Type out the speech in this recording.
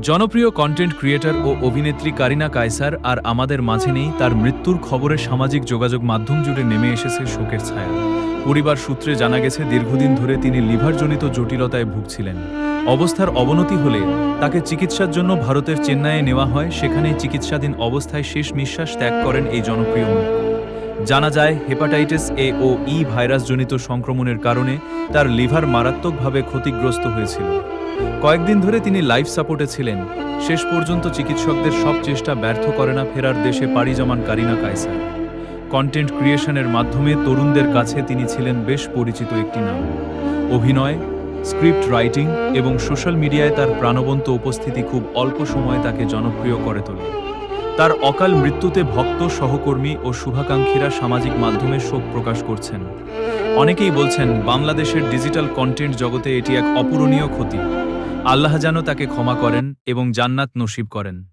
জনপ্রিয় content creator ও অভিনেত্রী কারিনা কায়সার আর আমাদের মাঝে নেই। তার মৃত্যুর খবরে সামাজিক যোগাযোগ মাধ্যম জুড়ে নেমে এসেছে শোকের ছায়া। পরিবার সূত্রে জানা গেছে, দীর্ঘদিন ধরে তিনি লিভারজনিত জটিলতায় ভুগছিলেন। অবস্থার অবনতি হলে তাকে চিকিৎসার জন্য ভারতের চেন্নাইয়ে নেওয়া হয়। সেখানেই চিকিৎসাধীন অবস্থায় শেষ নিঃশ্বাস ত্যাগ করেন এই জনপ্রিয় মুখ। জানা যায়, হেপাটাইটিস এ ও ই ভাইরাসজনিত সংক্রমণের কারণে তার লিভার মারাত্মকভাবে ক্ষতিগ্রস্ত হয়েছিল। কয়েকদিন ধরে তিনি লাইফ সাপোর্টে ছিলেন। শেষ পর্যন্ত চিকিৎসকদের সব চেষ্টা ব্যর্থ করে না ফেরার দেশে পাড়ি জমান কারিনা কায়সার। কন্টেন্ট ক্রিয়েশনের মাধ্যমে তরুণদের কাছে তিনি ছিলেন বেশ পরিচিত একটি নাম। অভিনয়, স্ক্রিপ্ট রাইটিং এবং সোশ্যাল মিডিয়ায় তার প্রাণবন্ত উপস্থিতি খুব অল্প সময়ে তাকে জনপ্রিয় করে তোলে। তার অকাল মৃত্যুতে ভক্ত, সহকর্মী ও শুভাকাঙ্ক্ষীরা সামাজিক মাধ্যমে শোক প্রকাশ করছেন। অনেকেই বলছেন, বাংলাদেশের ডিজিটাল কন্টেন্ট জগতে এটি এক অপূরণীয় ক্ষতি। আল্লাহ যেন তাকে ক্ষমা করেন এবং জান্নাত নসিব করেন।